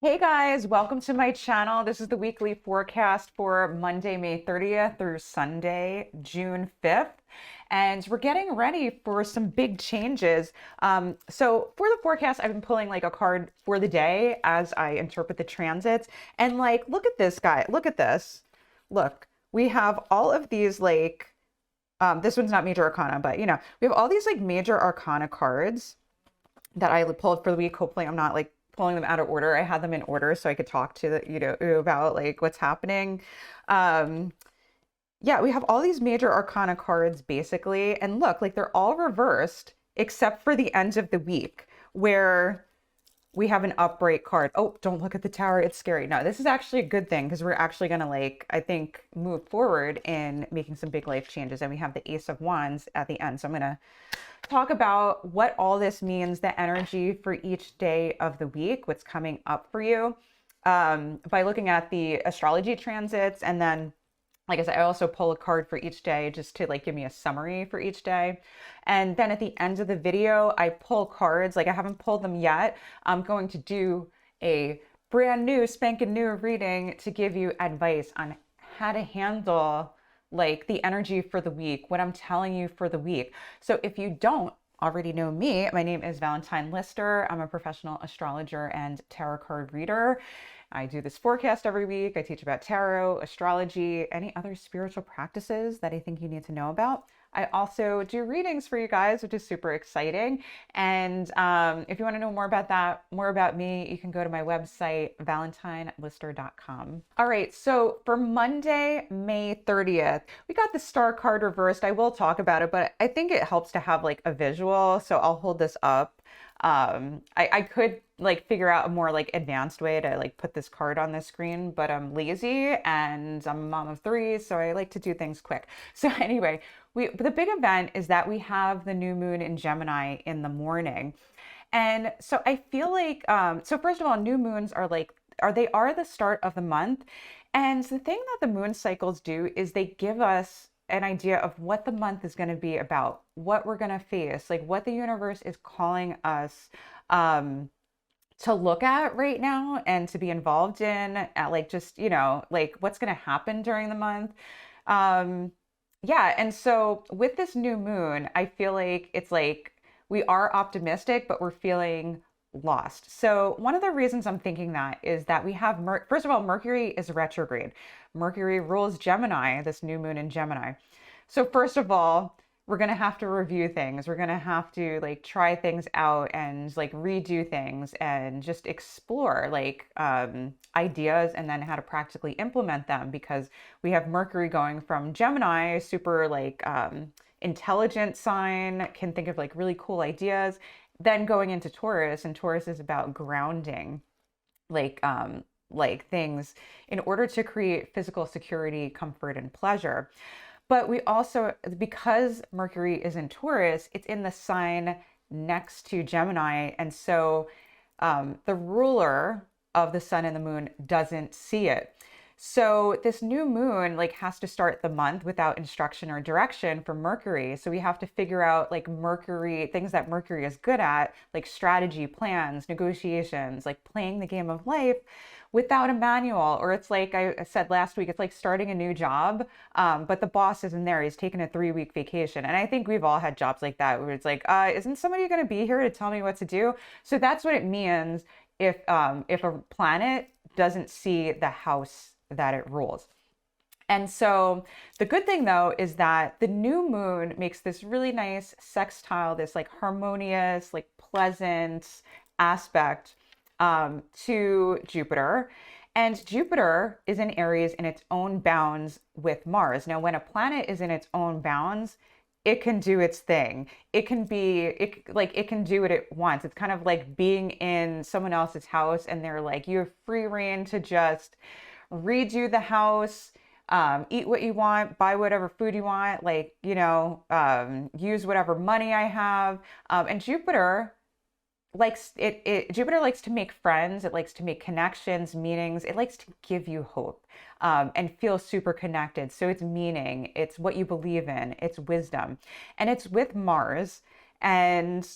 Hey guys, welcome to my channel. This is the weekly forecast for Monday, May 30th through Sunday, June 5th. And we're getting ready for some big changes. So for the forecast, I've been pulling like a card for the day as I interpret the transits. And like, look at this guy. Look at this. Look, we have all of these this one's not major arcana, but we have all these like major arcana cards that I pulled for the week. Hopefully I'm not like pulling them out of order. I had them in order so I could talk to about like what's happening. Um, yeah, we have all these major arcana cards basically. And look, like they're all reversed except for the end of the week where we have an upright card. Oh, don't look at the tower. It's scary. No, this is actually a good thing because we're actually going to I think, move forward in making some big life changes. And we have the Ace of Wands at the end. So I'm going to talk about what all this means, the energy for each day of the week, what's coming up for you by looking at the astrology transits. And then, like I said, I also pull a card for each day just to like give me a summary for each day. And then at the end of the video, I pull cards. Like I haven't pulled them yet. I'm going to do a brand new spanking new reading to give you advice on how to handle like the energy for the week, what I'm telling you for the week. So if you don't already know me, my name is Valentine Lister. I'm a professional astrologer and tarot card reader. I do this forecast every week. I teach about tarot, astrology, any other spiritual practices that I think you need to know about. I also do readings for you guys, which is super exciting. And if you want to know more about that, more about me, you can go to my website, valentinelister.com. All right, so for Monday, May 30th, we got the star card reversed. I will talk about it, but I think it helps to have like a visual. So I'll hold this up. I could like figure out a more like advanced way to like put this card on the screen, but I'm lazy and I'm a mom of three, so I like to do things quick. So anyway, the big event is that we have the new moon in Gemini in the morning. And so I feel like so first of all, new moons are they are the start of the month. And the thing that the moon cycles do is they give us an idea of what the month is going to be about, what we're going to face, like what the universe is calling us to look at right now and to be involved in, at like just, like what's going to happen during the month. Yeah. And so with this new moon, I feel like it's like we are optimistic, but we're feeling lost. So one of the reasons I'm thinking that is that we have, first of all, Mercury is retrograde. Mercury rules Gemini, this new moon in Gemini. So first of all, we're going to have to review things. We're going to have to like try things out and like redo things and just explore like ideas and then how to practically implement them, because we have Mercury going from Gemini, super like intelligent sign, can think of like really cool ideas, then going into Taurus, and Taurus is about grounding like things in order to create physical security, comfort, and pleasure. But we also, because Mercury is in Taurus, it's in the sign next to Gemini. And so the ruler of the sun and the moon doesn't see it. So this new moon like has to start the month without instruction or direction from Mercury. So we have to figure out like Mercury, things that Mercury is good at, like strategy, plans, negotiations, like playing the game of life without a manual. Or it's like I said last week, it's like starting a new job, but the boss isn't there. He's taking a 3-week vacation. And I think we've all had jobs like that where it's like, isn't somebody going to be here to tell me what to do? So that's what it means if a planet doesn't see the house that it rules. And so the good thing though is that the new moon makes this really nice sextile, this like harmonious, like pleasant aspect to Jupiter. And Jupiter is in Aries in its own bounds with Mars. Now, when a planet is in its own bounds, it can do its thing. It can do what it wants. It's kind of like being in someone else's house and they're like, you have free reign to just redo the house, eat what you want, buy whatever food you want, use whatever money I have. And Jupiter likes Jupiter likes to make friends. It likes to make connections, meanings. It likes to give you hope, and feel super connected. So it's meaning, it's what you believe in, it's wisdom, and it's with Mars. And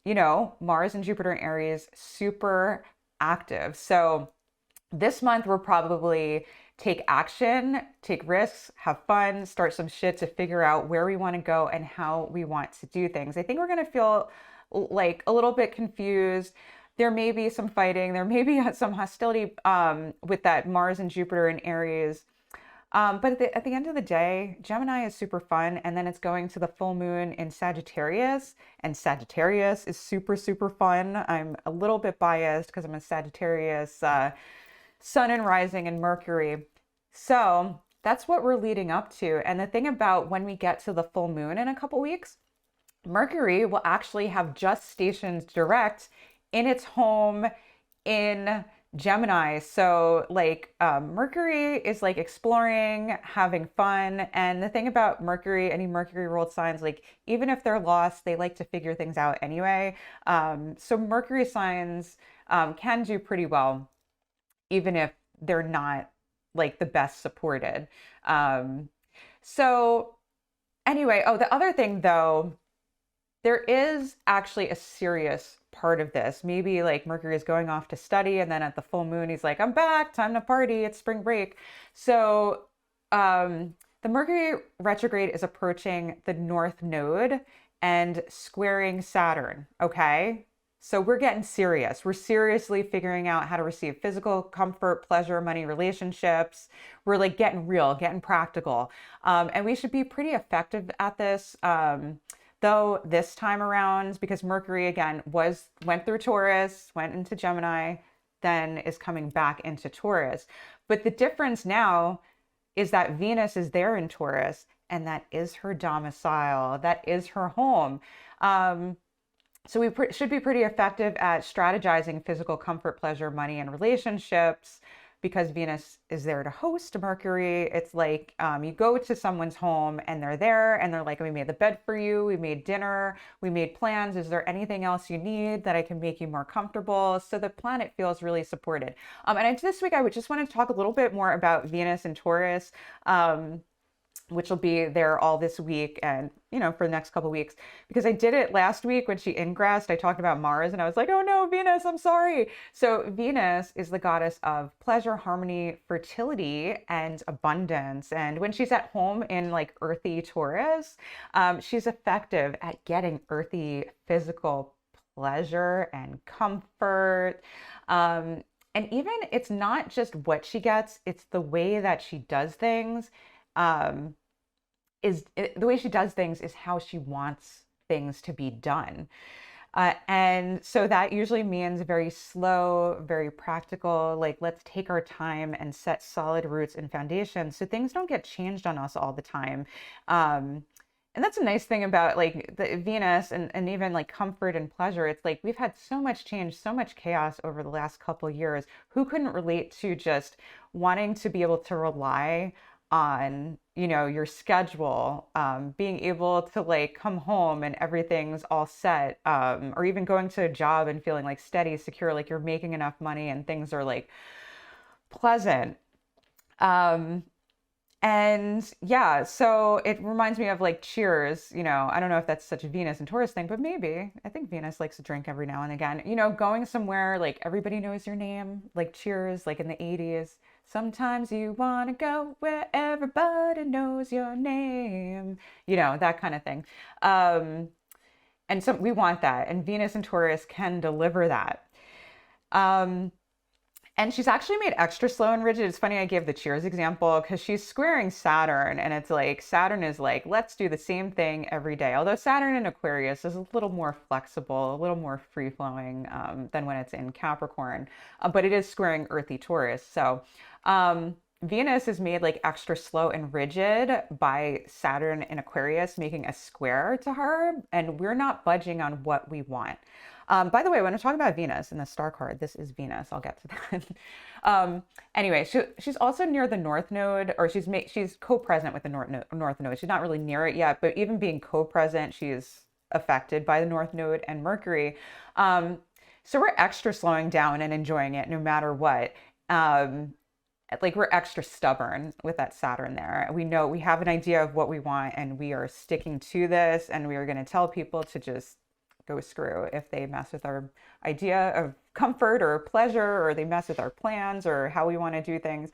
Mars and Jupiter in Aries, super active. So this month we're probably take action, take risks, have fun, start some shit to figure out where we want to go and how we want to do things. I think we're going to feel like a little bit confused. There may be some fighting. There may be some hostility with that Mars and Jupiter in Aries. But at the end of the day, Gemini is super fun. And then it's going to the full moon in Sagittarius. And Sagittarius is super, super fun. I'm a little bit biased because I'm a Sagittarius sun and rising and Mercury. So that's what we're leading up to. And the thing about when we get to the full moon in a couple weeks, Mercury will actually have just stationed direct in its home in Gemini. So like Mercury is like exploring, having fun. And the thing about Mercury, any Mercury ruled signs, like even if they're lost, they like to figure things out anyway. So Mercury signs can do pretty well, even if they're not like the best supported. So anyway, oh, the other thing though, there is actually a serious part of this. Maybe like Mercury is going off to study and then at the full moon, he's like, I'm back, time to party, it's spring break. So the Mercury retrograde is approaching the North Node and squaring Saturn, okay? So we're getting serious. We're seriously figuring out how to receive physical comfort, pleasure, money, relationships. We're like getting real, getting practical. And we should be pretty effective at this. Though this time around, because Mercury again went through Taurus, went into Gemini, then is coming back into Taurus. But the difference now is that Venus is there in Taurus, and that is her domicile, that is her home. So we should be pretty effective at strategizing physical comfort, pleasure, money, and relationships because Venus is there to host Mercury. It's like you go to someone's home and they're there and they're like, we made the bed for you, we made dinner, we made plans. Is there anything else you need that I can make you more comfortable? So the planet feels really supported. And this week I would just want to talk a little bit more about Venus and Taurus, which will be there all this week and, for the next couple of weeks, because I did it last week when she ingressed. I talked about Mars and I was like, oh no, Venus, I'm sorry. So Venus is the goddess of pleasure, harmony, fertility, and abundance. And when she's at home in like earthy Taurus, she's effective at getting earthy physical pleasure and comfort. And even it's not just what she gets, it's the way that she does things. The way she does things is how she wants things to be done. And so that usually means very slow, very practical, like let's take our time and set solid roots and foundations so things don't get changed on us all the time. And that's a nice thing about like the Venus and even like comfort and pleasure. It's like we've had so much change, so much chaos over the last couple of years. Who couldn't relate to just wanting to be able to rely on your schedule, being able to like come home and everything's all set, or even going to a job and feeling like steady, secure, like you're making enough money and things are like pleasant. And yeah, so it reminds me of like Cheers, I don't know if that's such a Venus and Taurus thing, but maybe. I think Venus likes to drink every now and again, going somewhere like everybody knows your name, like Cheers, like in the 80s. Sometimes you want to go where everybody knows your name, that kind of thing. And so we want that. And Venus and Taurus can deliver that. And she's actually made extra slow and rigid. It's funny I gave the Cheers example because she's squaring Saturn. And it's like Saturn is like, let's do the same thing every day. Although Saturn in Aquarius is a little more flexible, a little more free-flowing than when it's in Capricorn. But it is squaring earthy Taurus. So Venus is made like extra slow and rigid by Saturn in Aquarius, making a square to her. And we're not budging on what we want. By the way, when I'm talking about Venus in the star card, this is Venus. I'll get to that. Anyway, she's also near the North Node, or she's co-present with the North Node. She's not really near it yet, but even being co-present, she's affected by the North Node and Mercury. So we're extra slowing down and enjoying it no matter what. Like we're extra stubborn with that Saturn there. We know we have an idea of what we want and we are sticking to this, and we are going to tell people to just go screw if they mess with our idea of comfort or pleasure, or they mess with our plans or how we want to do things.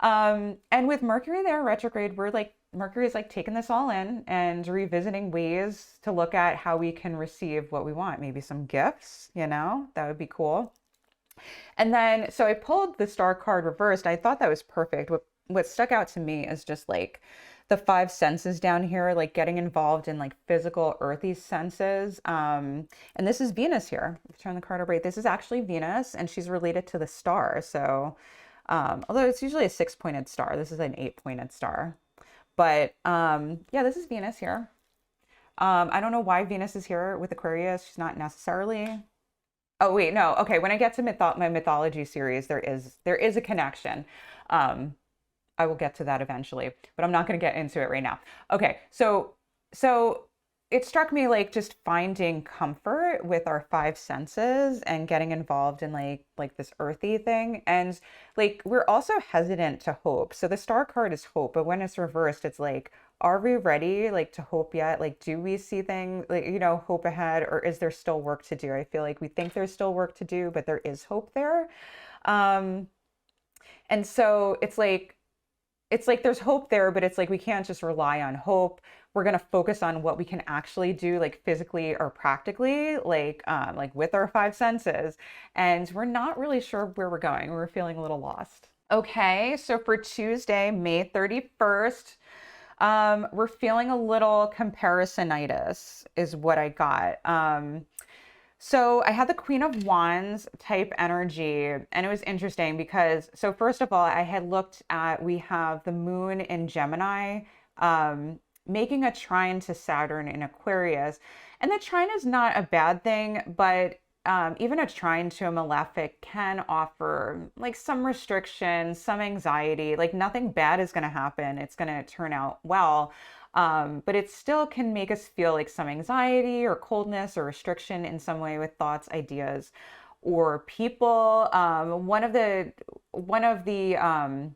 And with Mercury there retrograde, Mercury is like taking this all in and revisiting ways to look at how we can receive what we want. Maybe some gifts, that would be cool. And then, so I pulled the star card reversed. I thought that was perfect. What stuck out to me is just like the five senses down here, like getting involved in like physical earthy senses. And this is Venus here. Turn the card over right. This is actually Venus, and she's related to the star. So, although it's usually a 6-pointed star, this is an 8-pointed star. But yeah, this is Venus here. I don't know why Venus is here with Aquarius. She's not necessarily. Oh wait, no. Okay, when I get to my mythology series, there is a connection. I will get to that eventually, but I'm not going to get into it right now. Okay, so it struck me like just finding comfort with our five senses and getting involved in like this earthy thing. And like we're also hesitant to hope. So the star card is hope, but when it's reversed, it's like, are we ready like to hope yet? Like, do we see things like, hope ahead, or is there still work to do? I feel like we think there's still work to do, but there is hope there. And so it's like there's hope there, but it's like we can't just rely on hope. We're going to focus on what we can actually do, like physically or practically, like with our five senses. And we're not really sure where we're going. We're feeling a little lost. Okay, so for Tuesday, May 31st, we're feeling a little comparisonitis is what I got. So I had the Queen of Wands type energy, and it was interesting because, so first of all, I had looked at, we have the moon in Gemini, making a trine to Saturn in Aquarius. And the trine is not a bad thing, but even a trine to a malefic can offer like some restrictions, some anxiety, like nothing bad is going to happen. It's going to turn out well. But it still can make us feel like some anxiety or coldness or restriction in some way with thoughts, ideas, or people. One of the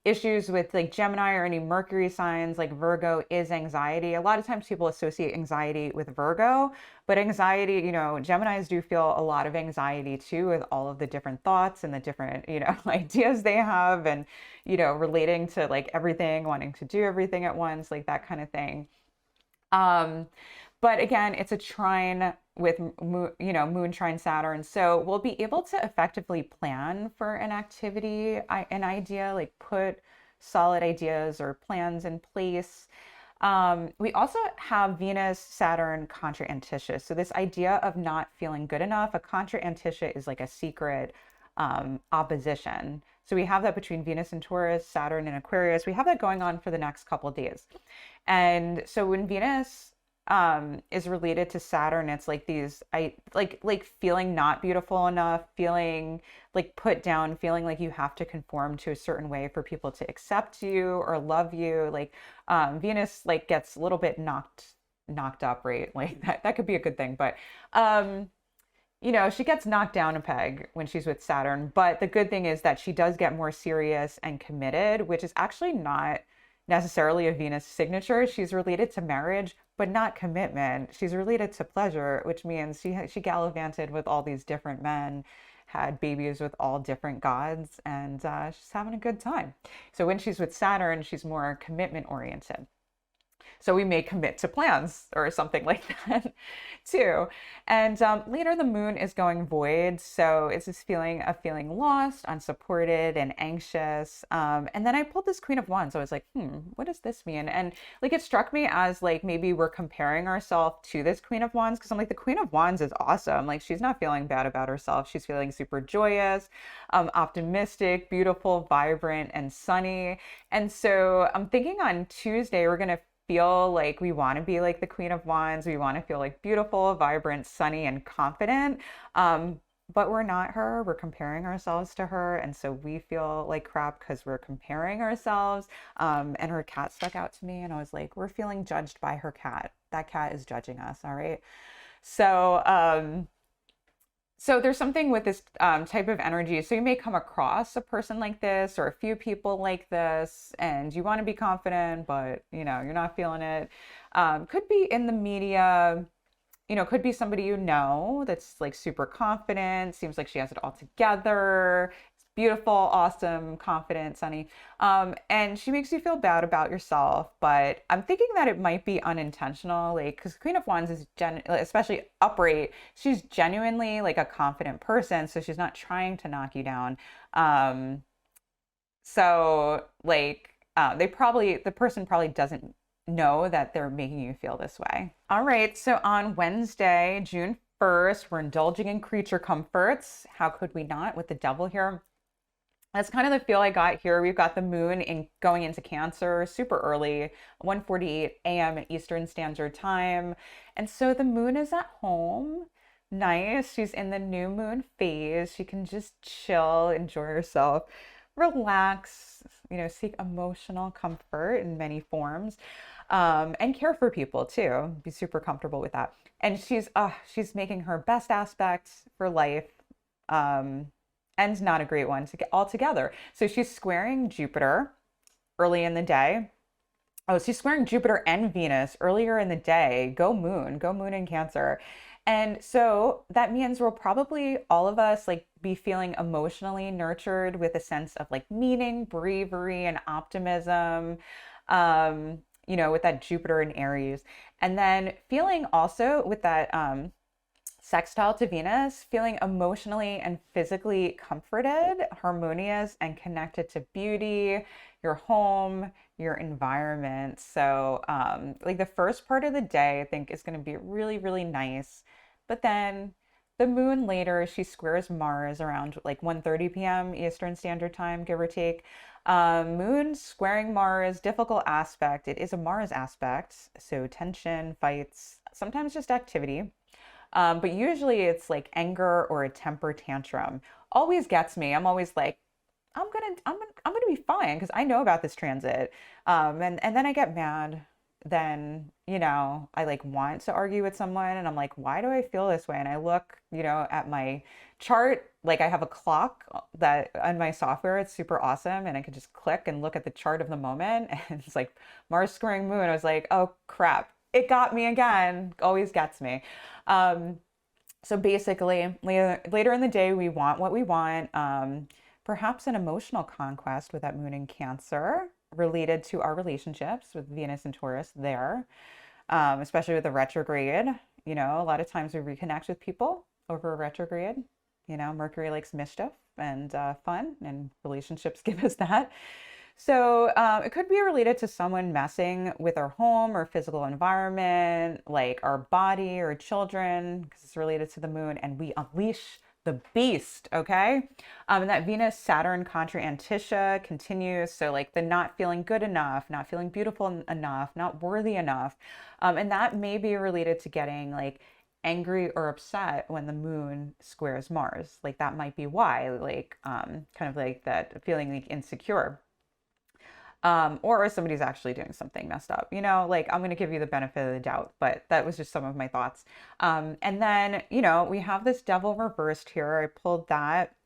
issues with like Gemini or any Mercury signs like Virgo is anxiety. A lot of times people associate anxiety with Virgo, but anxiety, Geminis do feel a lot of anxiety too, with all of the different thoughts and the different, ideas they have, and, relating to like everything, wanting to do everything at once, like that kind of thing. But again, it's a trine with, moon trine Saturn. So we'll be able to effectively plan for an activity, an idea, like put solid ideas or plans in place. We also have Venus, Saturn, contra Antitia. So this idea of not feeling good enough, a contra Antitia is like a secret opposition. So we have that between Venus and Taurus, Saturn and Aquarius. We have that going on for the next couple of days. And so when Venus is related to Saturn, it's like these, like feeling not beautiful enough, feeling like put down, feeling like you have to conform to a certain way for people to accept you or love you. Like Venus like gets a little bit knocked up, right? Like that could be a good thing, but she gets knocked down a peg when she's with Saturn. But the good thing is that she does get more serious and committed, which is actually not necessarily a Venus signature. She's related to marriage, but not commitment. She's related to pleasure, which means she gallivanted with all these different men, had babies with all different gods, and she's having a good time. So when she's with Saturn, she's more commitment oriented. So we may commit to plans or something like that too. And later the moon is going void. So it's this feeling of feeling lost, unsupported, and anxious. And then I pulled this Queen of Wands. So I was like, what does this mean? And like it struck me as like maybe we're comparing ourselves to this Queen of Wands, because I'm like, the Queen of Wands is awesome. Like she's not feeling bad about herself. She's feeling super joyous, optimistic, beautiful, vibrant, and sunny. And so I'm thinking on Tuesday, we're going to feel like we want to be like the Queen of Wands. We want to feel like beautiful, vibrant, sunny, and confident. But we're not her. We're comparing ourselves to her. And so we feel like crap because we're comparing ourselves. And her cat stuck out to me. And I was like, we're feeling judged by her cat. That cat is judging us. All right. So there's something with this type of energy. So you may come across a person like this or a few people like this, and you want to be confident, but you're not feeling it. Could be in the media. could be somebody that's like super confident, seems like she has it all together. It's beautiful, awesome, confident, sunny. And she makes you feel bad about yourself, but I'm thinking that it might be unintentional, like, because Queen of Wands is especially upright, she's genuinely like a confident person, so she's not trying to knock you down. Um, so like the person probably doesn't know that they're making you feel this way. All right, so on Wednesday, June 1st, we're indulging in creature comforts. How could we not with the devil here? That's kind of the feel I got here. We've got the moon going into Cancer super early, 1:48 a.m. Eastern Standard Time. And so the moon is at home. Nice. She's in the new moon phase. She can just chill, enjoy herself, relax, seek emotional comfort in many forms, and care for people too. Be super comfortable with that. And she's making her best aspect for life. And not a great one to get all together. So she's squaring Jupiter early in the day. Oh, she's squaring Jupiter and Venus earlier in the day. Go moon in Cancer. And so that means we'll probably all of us like be feeling emotionally nurtured with a sense of like meaning, bravery, and optimism. With that Jupiter in Aries. And then feeling also with that sextile to Venus, feeling emotionally and physically comforted, harmonious, and connected to beauty, your home, your environment. So, like the first part of the day, I think is going to be really, really nice. But then the moon later, she squares Mars around like 1:30 p.m. Eastern Standard Time, give or take. Moon squaring Mars, difficult aspect. It is a Mars aspect, so tension, fights, sometimes just activity. But usually it's like anger or a temper tantrum. Always gets me. I'm always like, I'm gonna be fine because I know about this transit. And then I get mad. Then, I like want to argue with someone and I'm like, why do I feel this way? And I look, at my chart, like I have a clock that on my software, it's super awesome. And I can just click and look at the chart of the moment. And it's like Mars squaring moon. I was like, oh crap, it got me again. Always gets me. Um, so basically, later in the day, we want what we want. Perhaps an emotional conquest with that moon in Cancer related to our relationships with Venus and Taurus there, especially with the retrograde. A lot of times we reconnect with people over a retrograde. Mercury likes mischief and fun, and relationships give us that. So it could be related to someone messing with our home or physical environment, like our body or children, because it's related to the moon, and we unleash the beast, okay? And that Venus Saturn contra Antitia continues. So like the not feeling good enough, not feeling beautiful enough, not worthy enough. And that may be related to getting like angry or upset when the moon squares Mars. Like that might be why, like kind of like that feeling like insecure. Or somebody's actually doing something messed up. Like I'm going to give you the benefit of the doubt, but that was just some of my thoughts. And then, we have this devil reversed here. I pulled that,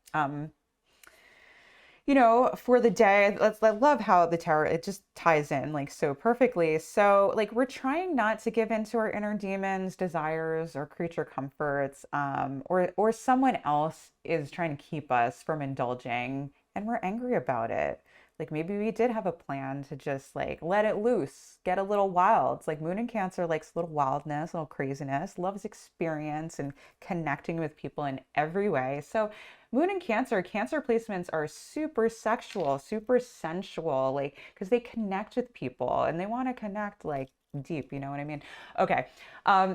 for the day. I love how the tarot, it just ties in like so perfectly. So like we're trying not to give in to our inner demons, desires, or creature comforts, or someone else is trying to keep us from indulging and we're angry about it. Like maybe we did have a plan to just like let it loose, get a little wild. It's like Moon in Cancer likes a little wildness, a little craziness, loves experience and connecting with people in every way. So Moon in Cancer, Cancer placements are super sexual, super sensual, like because they connect with people and they want to connect like deep, you know what I mean? Okay.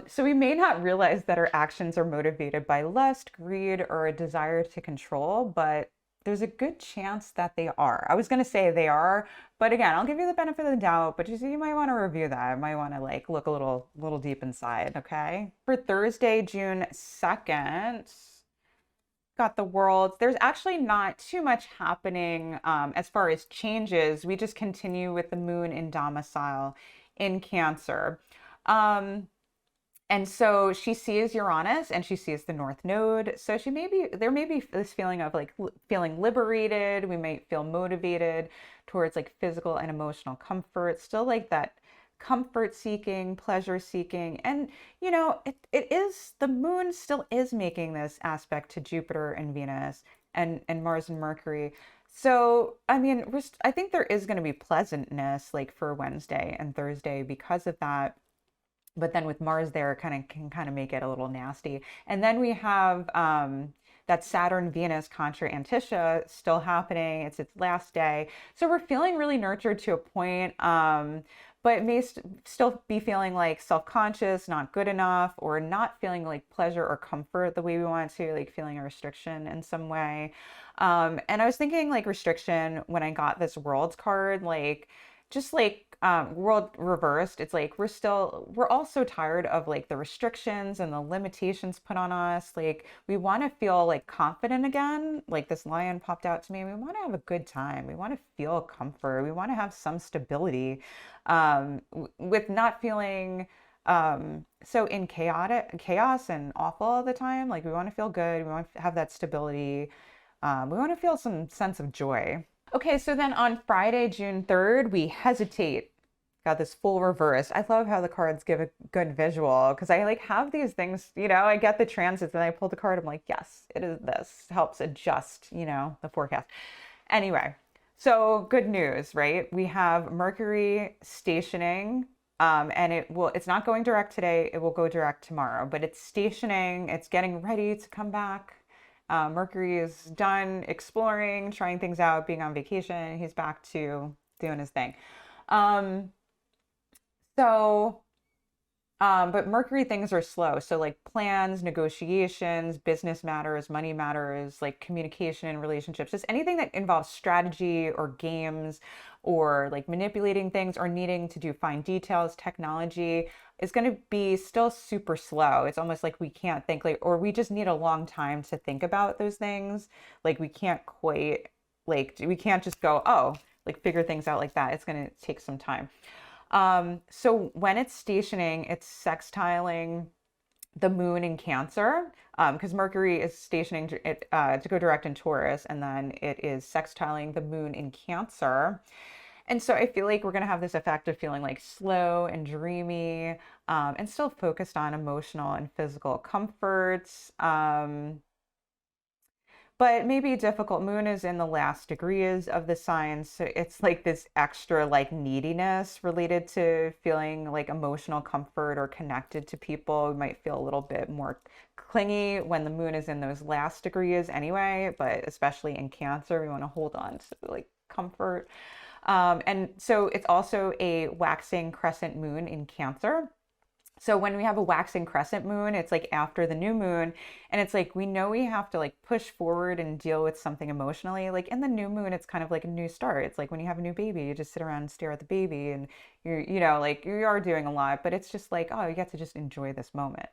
So we may not realize that our actions are motivated by lust, greed, or a desire to control, but there's a good chance that they are. I was going to say they are, but again, I'll give you the benefit of the doubt, but you might want to review that. I might want to like look a little deep inside, okay? For Thursday, June 2nd, got the world. There's actually not too much happening as far as changes. We just continue with the moon in domicile in Cancer. And so she sees Uranus and she sees the North Node. So there may be this feeling of like feeling liberated. We might feel motivated towards like physical and emotional comfort. Still like that comfort seeking, pleasure seeking. And, it is, the moon still is making this aspect to Jupiter and Venus and Mars and Mercury. So, I mean, I think there is going to be pleasantness like for Wednesday and Thursday because of that. But then with Mars there, it can make it a little nasty. And then we have that Saturn Venus contra Anticia still happening. It's its last day, so we're feeling really nurtured to a point. But may still be feeling like self-conscious, not good enough, or not feeling like pleasure or comfort the way we want to, like feeling a restriction in some way. And I was thinking like restriction when I got this world's card, like just like world reversed. It's like we're all so tired of like the restrictions and the limitations put on us. Like we want to feel like confident again. Like this lion popped out to me. We want to have a good time. We want to feel comfort. We want to have some stability, with not feeling so in chaos and awful all the time. Like we want to feel good. We want to have that stability. We want to feel some sense of joy. Okay, so then on Friday, June 3rd, we hesitate. Got this full reverse. I love how the cards give a good visual because I like have these things, I get the transits and I pull the card. I'm like, yes, it is this. Helps adjust, the forecast. Anyway, so good news, right? We have Mercury stationing, and it's not going direct today. It will go direct tomorrow, but it's stationing. It's getting ready to come back. Mercury is done exploring, trying things out, being on vacation. He's back to doing his thing. But Mercury things are slow. So like plans, negotiations, business matters, money matters, like communication and relationships, just anything that involves strategy or games or like manipulating things or needing to do fine details, technology is going to be still super slow. It's almost like we can't think or we just need a long time to think about those things. Like we can't we can't just go, oh, like figure things out like that. It's going to take some time. So when it's stationing, it's sextiling the moon in Cancer, because Mercury is stationing to go direct in Taurus, and then it is sextiling the moon in Cancer. And so I feel like we're going to have this effect of feeling like slow and dreamy, and still focused on emotional and physical comforts. But maybe difficult. Moon is in the last degrees of the signs. So it's like this extra like neediness related to feeling like emotional comfort or connected to people. We might feel a little bit more clingy when the moon is in those last degrees anyway, but especially in Cancer, we want to hold on to like comfort. And so it's also a waxing crescent moon in Cancer. So when we have a waxing crescent moon, it's like after the new moon, and it's like we know we have to like push forward and deal with something emotionally. Like in the new moon, it's kind of like a new start. It's like when you have a new baby, you just sit around and stare at the baby and like you are doing a lot, but it's just like, oh, you get to just enjoy this moment.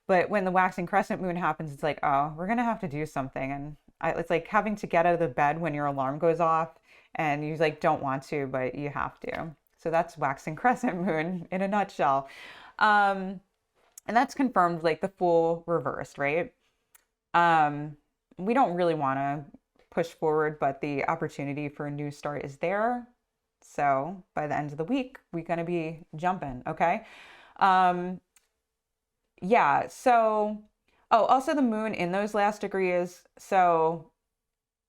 But when the waxing crescent moon happens, it's like, oh, we're gonna have to do something. And it's like having to get out of the bed when your alarm goes off and you like don't want to, but you have to. So that's waxing crescent moon in a nutshell. And that's confirmed like the full reversed, right? We don't really want to push forward, but the opportunity for a new start is there. So by the end of the week, we're going to be jumping. Okay. Yeah. So, also the moon in those last degrees. So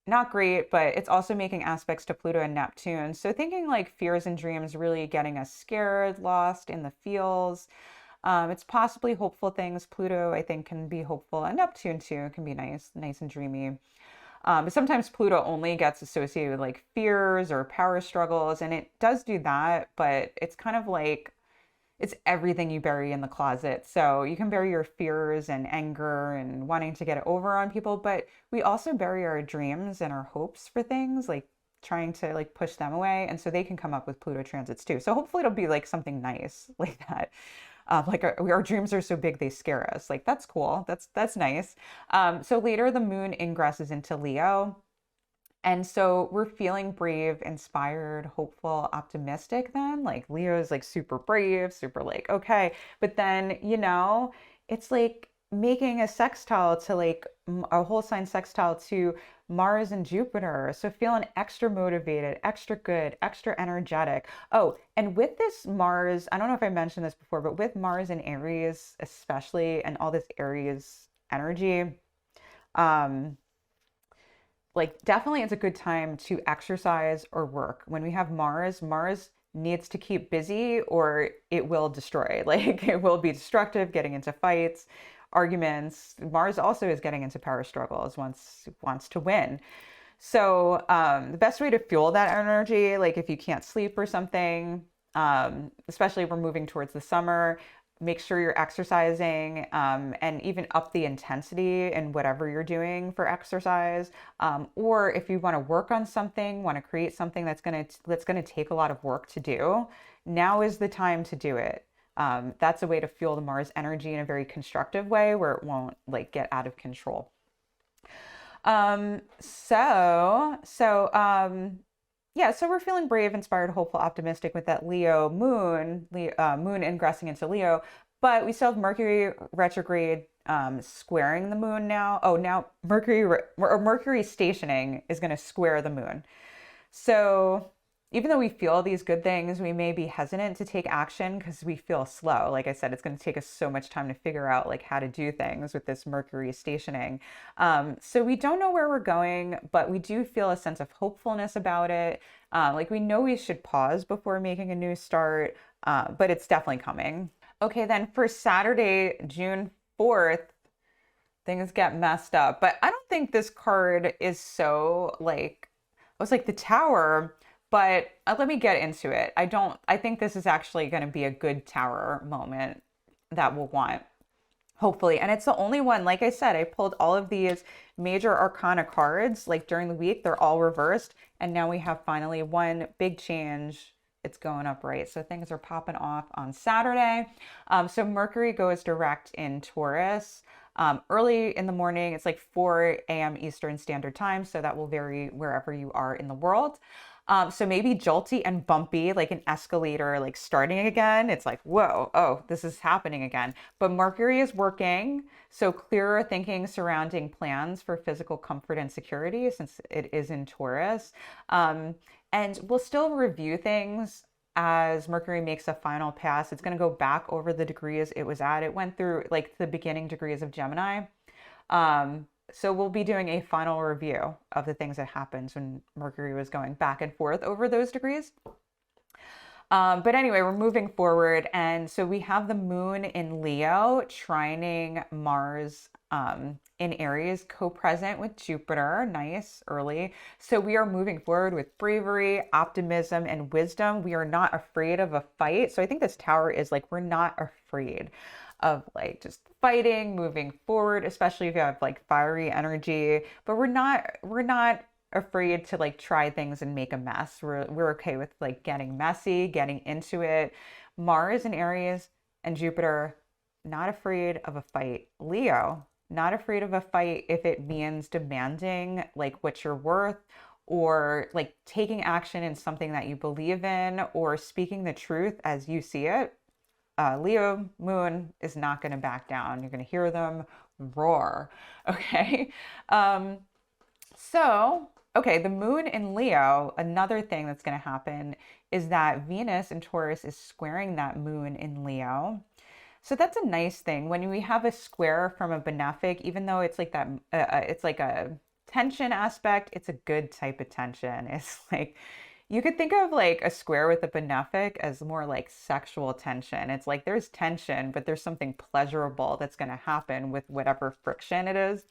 not great, but it's also making aspects to Pluto and Neptune. So thinking like fears and dreams really getting us scared, lost in the feels. It's possibly hopeful things. Pluto, I think, can be hopeful, and Neptune too can be nice and dreamy. But sometimes Pluto only gets associated with like fears or power struggles, and it does do that, but it's kind of like it's everything you bury in the closet. So you can bury your fears and anger and wanting to get it over on people, but we also bury our dreams and our hopes for things, like trying to like push them away. And so they can come up with Pluto transits too. So hopefully it'll be like something nice like that. Like our dreams are so big they scare us. Like that's cool. That's nice. So later the moon ingresses into Leo. And so we're feeling brave, inspired, hopeful, optimistic then. Like Leo's like super brave, super like, okay. But then, it's like making a sextile to like a whole sign sextile to Mars and Jupiter. So feeling extra motivated, extra good, extra energetic. Oh, and with this Mars, I don't know if I mentioned this before, but with Mars and Aries, especially, and all this Aries energy, um, like definitely it's a good time to exercise or work. When we have Mars, Mars needs to keep busy or it will destroy. Like it will be destructive, getting into fights, arguments. Mars also is getting into power struggles, wants to win. So the best way to fuel that energy, like if you can't sleep or something, especially if we're moving towards the summer, make sure you're exercising, and even up the intensity in whatever you're doing for exercise. Or if you want to work on something, want to create something that's gonna take a lot of work to do, now is the time to do it. That's a way to fuel the Mars energy in a very constructive way where it won't like get out of control. Yeah, so we're feeling brave, inspired, hopeful, optimistic with that Leo moon, moon ingressing into Leo, but we still have Mercury retrograde squaring the moon now. Oh, now Mercury stationing is going to square the moon. So even though we feel these good things, we may be hesitant to take action because we feel slow. Like I said, it's going to take us so much time to figure out like how to do things with this Mercury stationing. So we don't know where we're going, but we do feel a sense of hopefulness about it. Like we know we should pause before making a new start, but it's definitely coming. Okay, then for Saturday, June 4th, things get messed up. But I don't think this card is so like, I was like the Tower. But let me get into it. I think this is actually going to be a good Tower moment that we'll want, hopefully. And it's the only one, like I said, I pulled all of these major arcana cards, like during the week, they're all reversed. And now we have finally one big change. It's going up right. So things are popping off on Saturday. So Mercury goes direct in Taurus. Early in the morning, it's like 4 a.m. Eastern Standard Time. So that will vary wherever you are in the world. So maybe jolty and bumpy, like an escalator, like starting again. It's like, whoa, oh, this is happening again. But Mercury is working. So clearer thinking surrounding plans for physical comfort and security since it is in Taurus. And we'll still review things as Mercury makes a final pass. It's going to go back over the degrees it was at. It went through like the beginning degrees of Gemini. So we'll be doing a final review of the things that happened when Mercury was going back and forth over those degrees. But anyway, we're moving forward. And so we have the moon in Leo trining Mars in Aries, co-present with Jupiter. Nice, early. So we are moving forward with bravery, optimism, and wisdom. We are not afraid of a fight. So I think this Tower is like, we're not afraid of like just fighting, moving forward, especially if you have like fiery energy, but we're not afraid to like try things and make a mess. We're okay with like getting messy, getting into it. Mars and Aries and Jupiter, not afraid of a fight. Leo, not afraid of a fight if it means demanding like what you're worth, or like taking action in something that you believe in, or speaking the truth as you see it. Leo moon is not going to back down. You're going to hear them roar. Okay. Okay, the moon in Leo, another thing that's going to happen is that Venus in Taurus is squaring that moon in Leo. So that's a nice thing. When we have a square from a benefic, even though it's like that, it's like a tension aspect, it's a good type of tension. It's like, you could think of like a square with a benefic as more like sexual tension. It's like there's tension, but there's something pleasurable that's going to happen with whatever friction it is.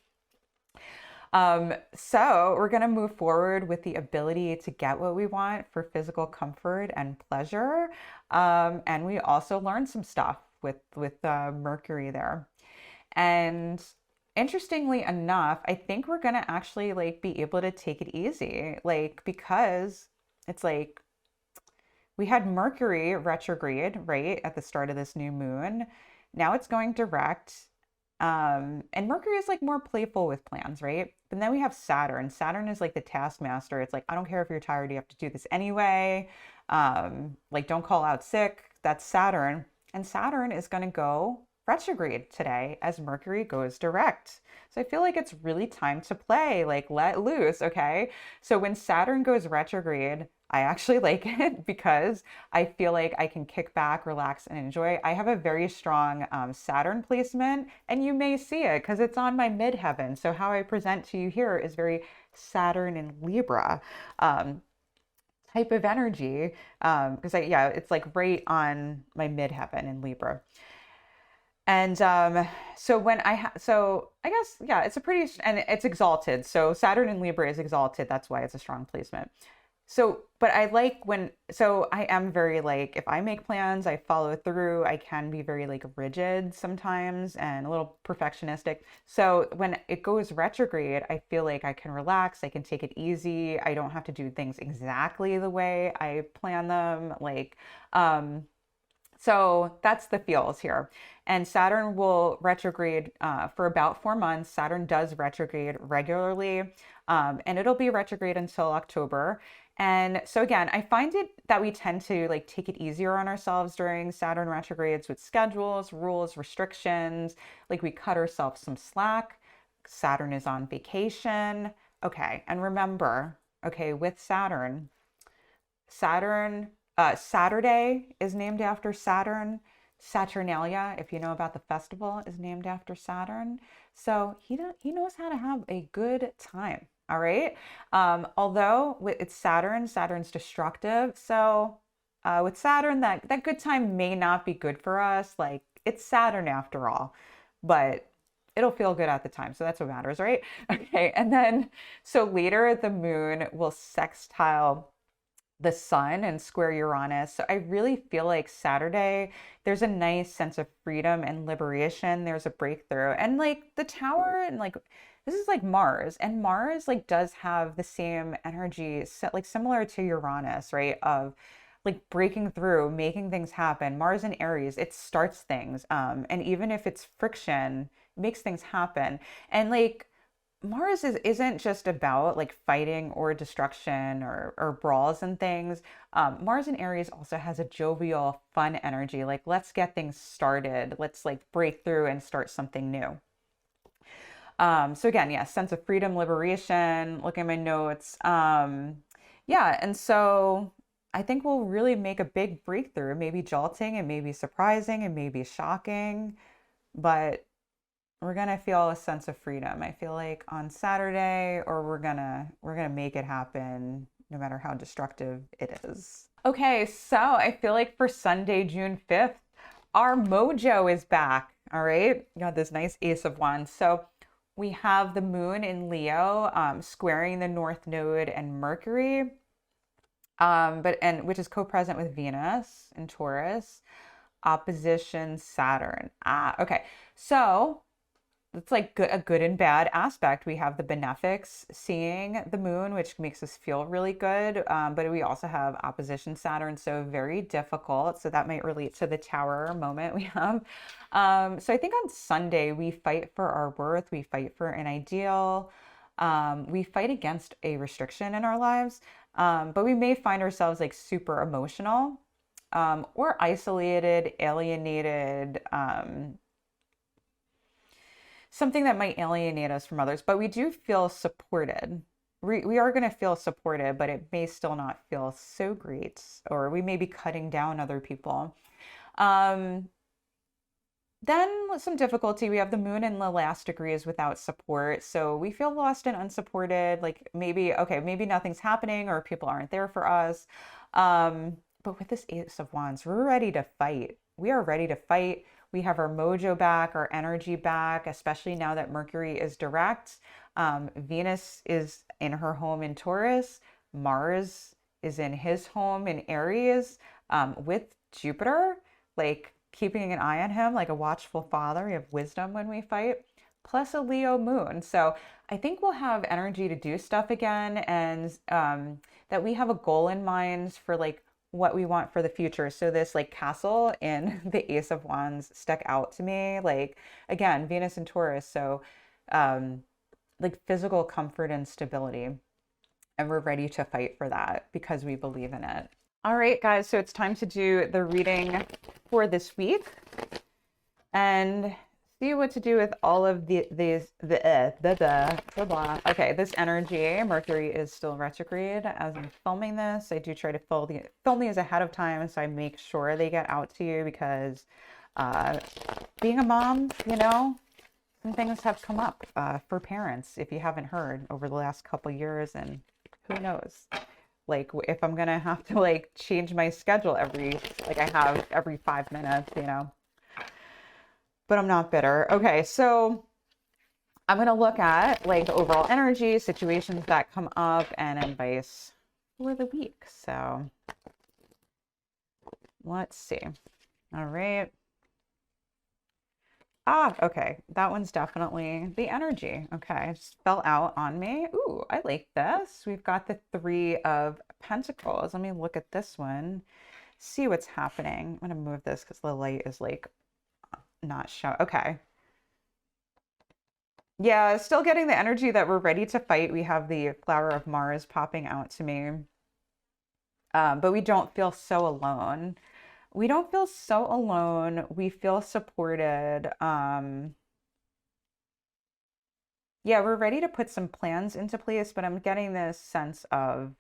So we're going to move forward with the ability to get what we want for physical comfort and pleasure. And we also learned some stuff with Mercury there. And interestingly enough, I think we're going to actually like be able to take it easy, like, because it's like we had Mercury retrograde, right, at the start of this new moon. Now it's going direct. And Mercury is like more playful with plans, right? But then we have Saturn. Saturn is like the taskmaster. It's like, I don't care if you're tired, you have to do this anyway. Like, don't call out sick. That's Saturn. And Saturn is going to go retrograde today as Mercury goes direct. So I feel like it's really time to play, like let loose, okay? So when Saturn goes retrograde, I actually like it because I feel like I can kick back, relax, and enjoy. I have a very strong Saturn placement, and you may see it because it's on my midheaven. So how I present to you here is very Saturn and Libra. Type of energy because yeah, it's like right on my midheaven in Libra. And so when so I guess, yeah, it's a pretty, and it's exalted. So Saturn in Libra is exalted. That's why it's a strong placement. So, but I like when, so I am very like, if I make plans, I follow through. I can be very like rigid sometimes and a little perfectionistic. So when it goes retrograde, I feel like I can relax. I can take it easy. I don't have to do things exactly the way I plan them. Like, so that's the feels here. And Saturn will retrograde for about 4 months. Saturn does retrograde regularly, and it'll be retrograde until October. And so again, I find it that we tend to like take it easier on ourselves during Saturn retrogrades with schedules, rules, restrictions. Like we cut ourselves some slack. Saturn is on vacation. Okay, and remember, okay, with Saturn, Saturday is named after Saturn. Saturnalia, if you know about the festival, is named after Saturn. So he knows how to have a good time. All right. Although it's Saturn, Saturn's destructive. So with Saturn, that good time may not be good for us. Like it's Saturn after all, but it'll feel good at the time. So that's what matters, right? Okay. And then so later the moon will sextile the sun and square Uranus. So I really feel like Saturday, there's a nice sense of freedom and liberation. There's a breakthrough. And like the tower and like this is like Mars, and Mars like does have the same energy like similar to Uranus, right? Of like breaking through, making things happen. Mars in Aries, it starts things. And even if it's friction, it makes things happen. And like Mars isn't just about like fighting or destruction or brawls and things. Mars in Aries also has a jovial, fun energy. Like, let's get things started. Let's like break through and start something new. So again, yeah, sense of freedom, liberation, look at my notes. Yeah, and so I think we'll really make a big breakthrough. It may be jolting, it may be surprising, it may be shocking, but we're gonna feel a sense of freedom. I feel like on Saturday, or we're gonna make it happen no matter how destructive it is. Okay, so I feel like for Sunday, June 5th, our Mojo is back. All right, got this nice Ace of Wands. So we have the moon in Leo, squaring the North Node and Mercury, which is co-present with Venus in Taurus, opposition Saturn. Okay. So it's like a good and bad aspect. We have the benefics seeing the moon, which makes us feel really good. But we also have opposition Saturn, so very difficult. So that might relate to the tower moment we have. So I think on Sunday, we fight for our worth. We fight for an ideal. We fight against a restriction in our lives. But we may find ourselves like super emotional or isolated, alienated, something that might alienate us from others, but we do feel supported. We are going to feel supported, but it may still not feel so great, or we may be cutting down other people. Then with some difficulty, we have the moon in the last degrees without support. So we feel lost and unsupported, like maybe, okay, maybe nothing's happening or people aren't there for us. But with this Ace of Wands, we're ready to fight. We are ready to fight. We have our mojo back, our energy back, especially now that Mercury is direct. Venus is in her home in Taurus. Mars is in his home in Aries, with Jupiter, like keeping an eye on him like a watchful father. We have wisdom when we fight, plus a Leo moon. So I think we'll have energy to do stuff again, and that we have a goal in mind for like what we want for the future. So this like castle in the Ace of Wands stuck out to me. Like again, Venus and Taurus. So like physical comfort and stability. And we're ready to fight for that because we believe in it. All right, guys. So it's time to do the reading for this week. and see what to do with all of blah. Okay, this energy. Mercury is still retrograde as I'm filming this. I do try to film these ahead of time so I make sure they get out to you because being a mom, some things have come up for parents if you haven't heard over the last couple years, and who knows, like if I'm gonna have to like change my schedule I have every 5 minutes, but I'm not bitter. Okay, so I'm going to look at like the overall energy, situations that come up, and advice for the week. So let's see. All right. Okay. That one's definitely the energy. Okay. It just fell out on me. Ooh, I like this. We've got the Three of Pentacles. Let me look at this one, see what's happening. I'm going to move this because the light is like not showing. Okay. Yeah, still getting the energy that we're ready to fight. We have the Flower of Mars popping out to me. But we don't feel so alone. We don't feel so alone. We feel supported. Yeah, we're ready to put some plans into place, but I'm getting this sense of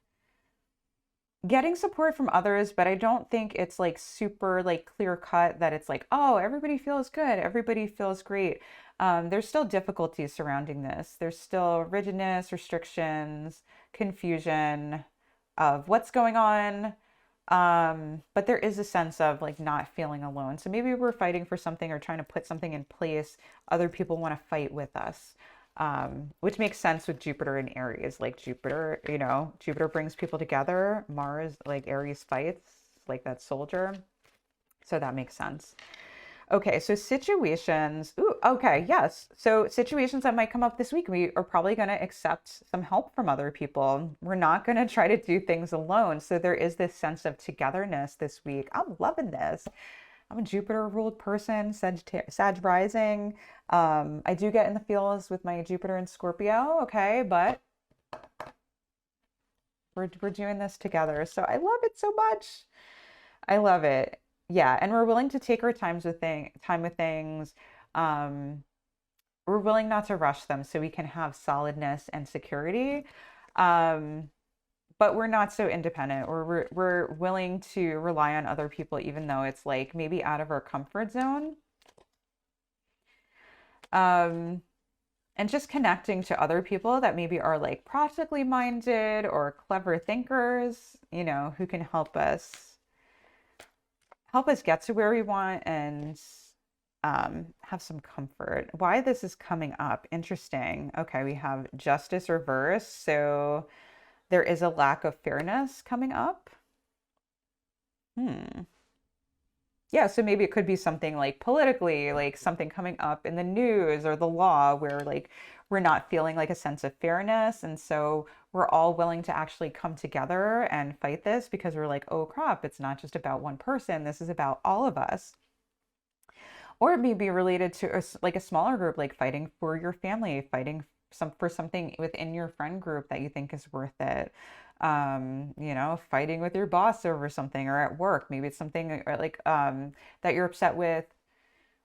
getting support from others, but I don't think it's like super like clear cut that it's like, oh, everybody feels good, everybody feels great. There's still difficulties surrounding this. There's still rigidness, restrictions, confusion of what's going on. But there is a sense of like not feeling alone. So maybe we're fighting for something or trying to put something in place. Other people want to fight with us. Which makes sense with Jupiter and Aries. Like Jupiter, Jupiter brings people together. Mars, like Aries fights, like that soldier. So that makes sense. Okay, so situations. Ooh, okay, yes. So situations that might come up this week, we are probably going to accept some help from other people. We're not going to try to do things alone. So there is this sense of togetherness this week. I'm loving this. I'm a Jupiter ruled person, Sag rising. I do get in the feels with my Jupiter and Scorpio, okay, but we're doing this together. So I love it so much. I love it. Yeah, and we're willing to take our time with things. We're willing not to rush them so we can have solidness and security. But we're not so independent, or we're willing to rely on other people, even though it's like maybe out of our comfort zone. And just connecting to other people that maybe are like practically minded or clever thinkers, who can help us get to where we want and have some comfort. Why this is coming up? Interesting. Okay, we have justice reversed. So there is a lack of fairness coming up. Yeah, so maybe it could be something like politically, like something coming up in the news or the law where like we're not feeling like a sense of fairness. And so we're all willing to actually come together and fight this because we're like, oh crap, it's not just about one person. This is about all of us. Or it may be related to like a smaller group, like fighting for your family, fighting for something within your friend group that you think is worth it. Fighting with your boss over something, or at work. Maybe it's something like that you're upset with,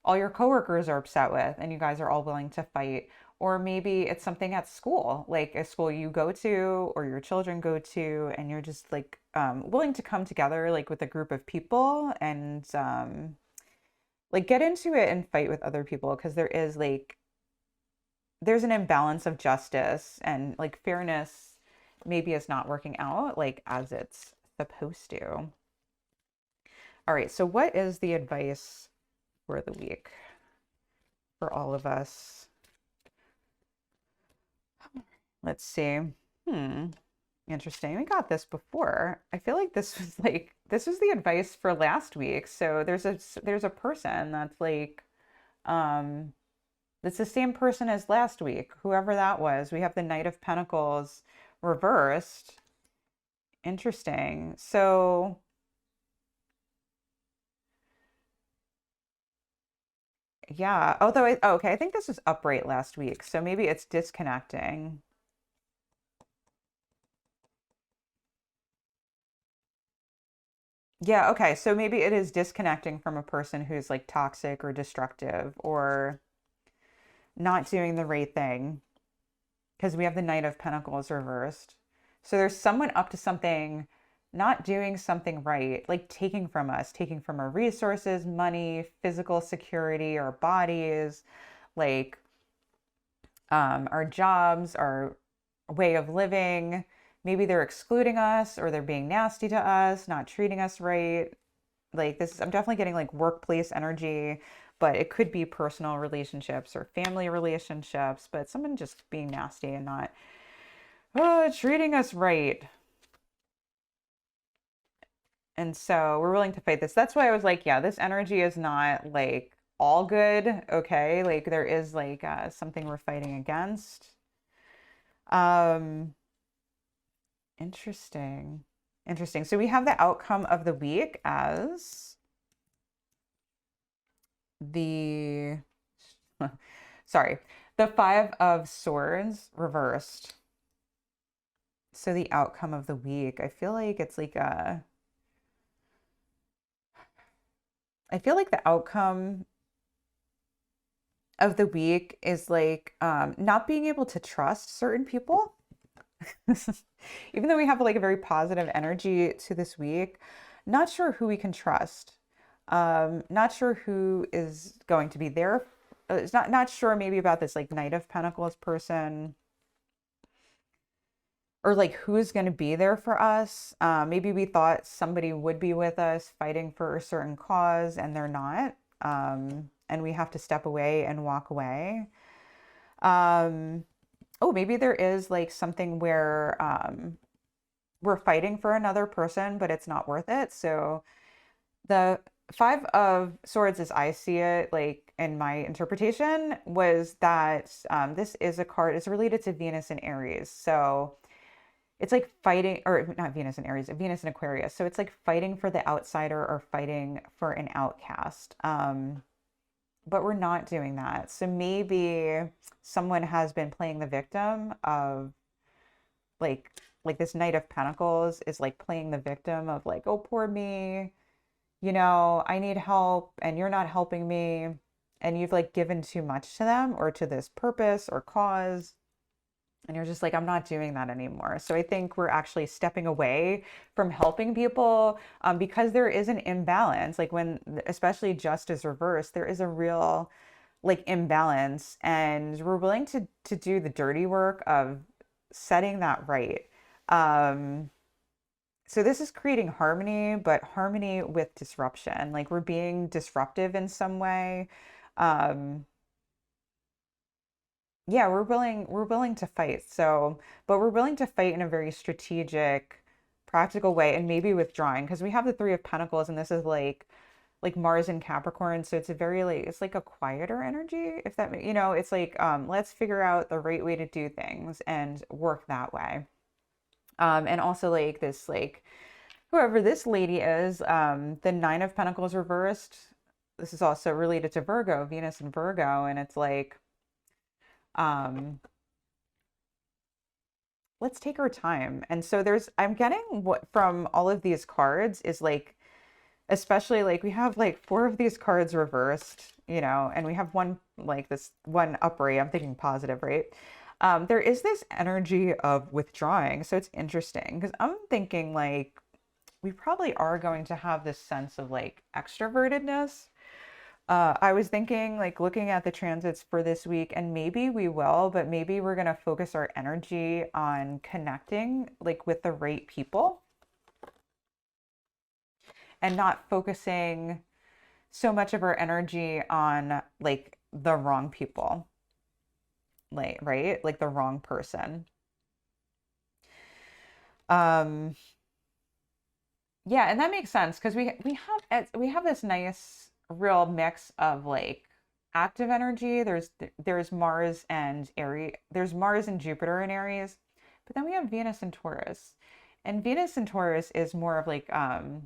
all your coworkers are upset with, and you guys are all willing to fight. Or maybe it's something at school, like a school you go to or your children go to, and you're just like willing to come together like with a group of people and like get into it and fight with other people because there's an imbalance of justice and like fairness maybe is not working out like as it's supposed to. All right, so what is the advice for the week for all of us? Let's see. Interesting. We got this before. I feel like this was the advice for last week. So there's a person that's like it's the same person as last week, whoever that was. We have the Knight of Pentacles reversed. Interesting. So yeah, although okay, I think this was upright last week, so maybe it's disconnecting. Yeah, okay. So maybe it is disconnecting from a person who's like toxic or destructive or not doing the right thing because we have the Knight of Pentacles reversed. So there's someone up to something, not doing something right, like taking from us, taking from our resources, money, physical security, our bodies, like our jobs, our way of living. Maybe they're excluding us or they're being nasty to us, not treating us right. Like this, I'm definitely getting like workplace energy, but it could be personal relationships or family relationships, but someone just being nasty and not treating us right. And so we're willing to fight this. That's why I was like, yeah, this energy is not like all good. Okay. Like there is like something we're fighting against. Um, Interesting. Interesting. So we have the outcome of the week as the, sorry, the Five of Swords reversed. So the outcome of the week, I feel like it's like I feel like the outcome of the week is like not being able to trust certain people. Even though we have like a very positive energy to this week, not sure who we can trust. Not sure who is going to be there. It's not sure maybe about this like Knight of Pentacles person or like who's going to be there for us. Maybe we thought somebody would be with us fighting for a certain cause and they're not. And we have to step away and walk away. Oh, maybe there is like something where we're fighting for another person, but it's not worth it. So the Five of Swords, as I see it, like in my interpretation, was that this is a card, it's related to Venus and Aries. So it's like fighting, or not Venus and Aries, Venus and Aquarius. So it's like fighting for the outsider or fighting for an outcast. But we're not doing that. So maybe someone has been playing the victim of like this Knight of Pentacles is like playing the victim of like, oh, poor me, I need help and you're not helping me. And you've like given too much to them or to this purpose or cause. And you're just like, I'm not doing that anymore. So I think we're actually stepping away from helping people because there is an imbalance. Like when, especially justice reversed, there is a real like imbalance, and we're willing to do the dirty work of setting that right. So this is creating harmony, but harmony with disruption. Like we're being disruptive in some way. Um, yeah, we're willing to fight. So, but we're willing to fight in a very strategic, practical way and maybe withdrawing because we have the Three of Pentacles and this is like Mars in Capricorn, so it's a very like it's like a quieter energy if that it's like let's figure out the right way to do things and work that way. And also like this like whoever this lady is, the Nine of Pentacles reversed. This is also related to Virgo, Venus and Virgo, and it's like um let's take our time. And so I'm getting what from all of these cards is like, especially like we have like four of these cards reversed, and we have one like this one upright. I'm thinking positive, right? There is this energy of withdrawing. So it's interesting because I'm thinking like we probably are going to have this sense of like extrovertedness. I was thinking, like, looking at the transits for this week, and maybe we will, but maybe we're going to focus our energy on connecting, like, with the right people and not focusing so much of our energy on, like, the wrong people, like, right? Like, the wrong person. Um, yeah, and that makes sense because we have this nice real mix of like active energy. There's Mars and Aries, there's Mars and Jupiter in Aries, but then we have Venus and Taurus. And Venus and Taurus is more of like a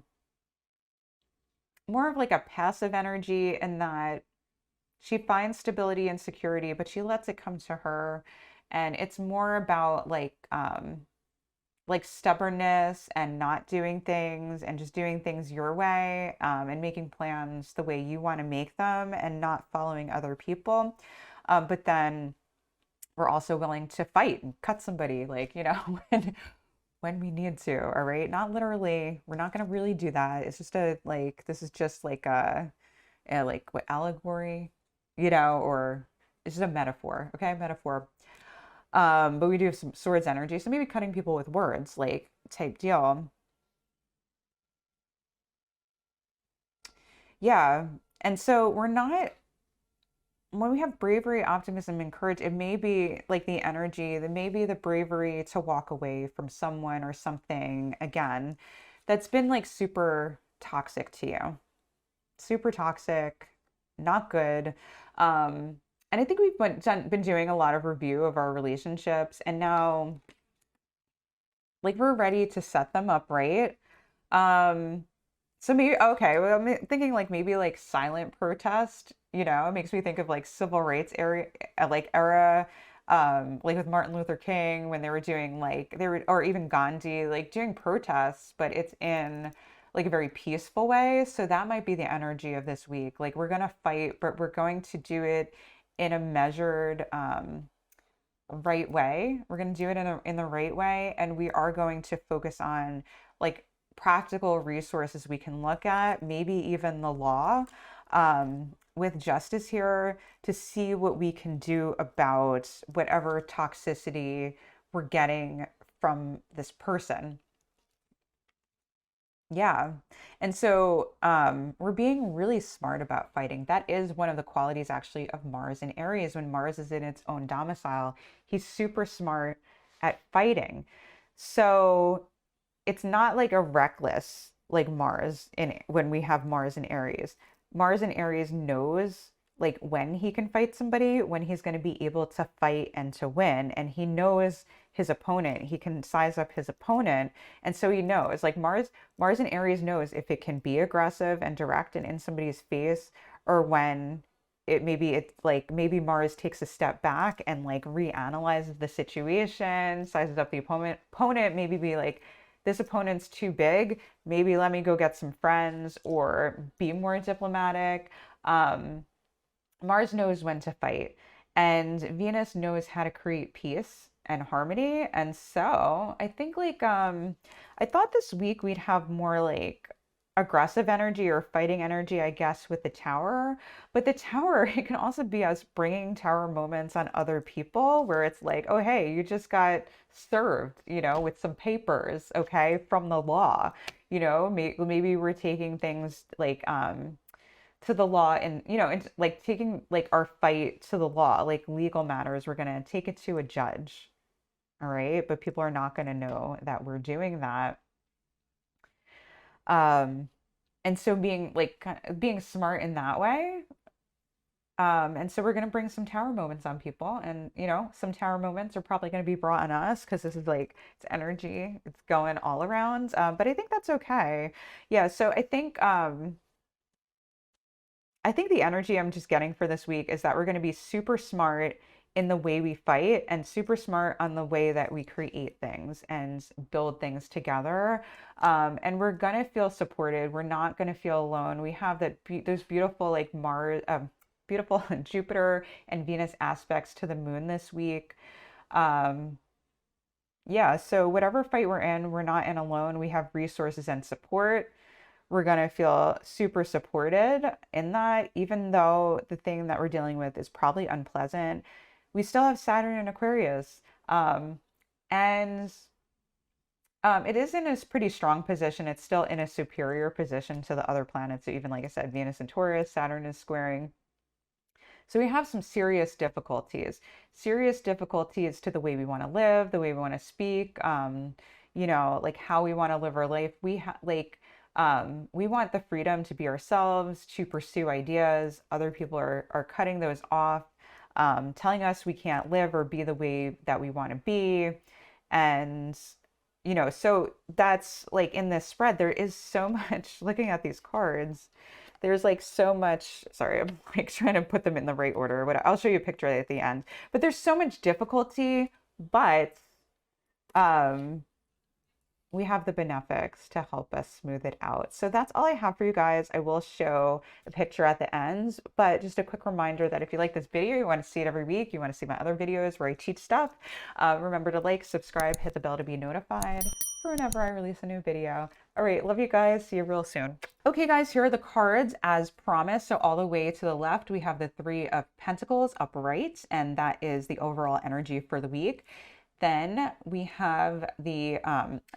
passive energy in that she finds stability and security, but she lets it come to her. And it's more about like stubbornness and not doing things and just doing things your way, and making plans the way you want to make them and not following other people. But then we're also willing to fight and cut somebody, like, when we need to, all right? Not literally, we're not going to really do that. It's just this is just like like what allegory, or it's just a metaphor, okay? Metaphor. But we do have some swords energy, so maybe cutting people with words, like type deal. Yeah. And so we're not, when we have bravery, optimism, and courage, it may be like the energy, that may be the bravery to walk away from someone or something, again, that's been like super toxic to you. Super toxic, not good. And I think we've been doing a lot of review of our relationships, and now like we're ready to set them up right. Um, so maybe, okay, well, I'm thinking like maybe like silent protest, it makes me think of like civil rights area, like era, like with Martin Luther King when they were doing like they were, or even Gandhi, like doing protests, but it's in like a very peaceful way. So that might be the energy of this week. Like we're gonna fight, but we're going to do it in a measured, right way. We're going to do it in the right way, and we are going to focus on like practical resources we can look at, maybe even the law, with justice here, to see what we can do about whatever toxicity we're getting from this person. Yeah. And so we're being really smart about fighting. That is one of the qualities actually of Mars in Aries. When Mars is in its own domicile, he's super smart at fighting. So it's not like a reckless like Mars in when we have Mars in Aries. Mars in Aries knows like when he can fight somebody, when he's going to be able to fight and to win, and he knows his opponent. He can size up his opponent, and so he knows like Mars in Aries knows if it can be aggressive and direct and in somebody's face, or when it's like maybe Mars takes a step back and like reanalyzes the situation, sizes up the opponent, maybe be like, this opponent's too big. Maybe let me go get some friends or be more diplomatic. Um, Mars knows when to fight, and Venus knows how to create peace and harmony. And so I think like I thought this week we'd have more like aggressive energy or fighting energy, I guess, with the tower. But the tower, it can also be us bringing tower moments on other people where it's like, oh, hey, you just got served, with some papers, okay, from the law. Maybe we're taking things like to the law, and and like taking like our fight to the law, like legal matters, we're going to take it to a judge. All right, but people are not going to know that we're doing that. um and so being like kind of being smart in that way. And so we're going to bring some tower moments on people, and some tower moments are probably going to be brought on us because this is like it's energy, it's going all around. But I think that's okay. Yeah, so I think the energy I'm just getting for this week is that we're going to be super smart in the way we fight and super smart on the way that we create things and build things together. And we're going to feel supported. We're not going to feel alone. We have those beautiful like Mars, beautiful Jupiter and Venus aspects to the moon this week. Um, yeah, so whatever fight we're in, we're not in alone. We have resources and support. We're going to feel super supported in that, even though the thing that we're dealing with is probably unpleasant. We still have Saturn in Aquarius. And it is in a pretty strong position. It's still in a superior position to the other planets. So even like I said, Venus and Taurus, Saturn is squaring. So we have some serious difficulties to the way we want to live, the way we want to speak, like how we want to live our life. We want the freedom to be ourselves, to pursue ideas. Other people are cutting those off, telling us we can't live or be the way that we want to be. And, so that's like in this spread, there is so much, looking at these cards, there's like so much, sorry, I'm like trying to put them in the right order, but I'll show you a picture at the end. But there's so much difficulty, but, um, we have the benefics to help us smooth it out. So that's all I have for you guys. I will show a picture at the end, but just a quick reminder that if you like this video, you want to see it every week, you want to see my other videos where I teach stuff, remember to like, subscribe, hit the bell to be notified for whenever I release a new video. All right, love you guys. See you real soon. Okay, guys, here are the cards as promised. So all the way to the left, we have the Three of Pentacles upright, and that is the overall energy for the week. Then we have the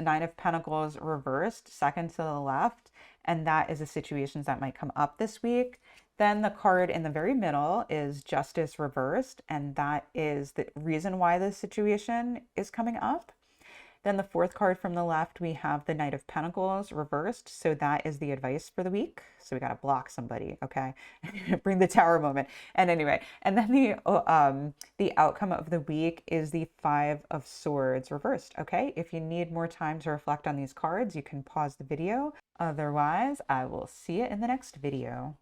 Nine of Pentacles reversed, second to the left, and that is the situations that might come up this week. Then the card in the very middle is Justice reversed, and that is the reason why the situation is coming up. Then the fourth card from the left, we have the Knight of Pentacles reversed. So that is the advice for the week. So we got to block somebody, okay? Bring the Tower moment. And anyway, and then the outcome of the week is the Five of Swords reversed, okay? If you need more time to reflect on these cards, you can pause the video. Otherwise, I will see you in the next video.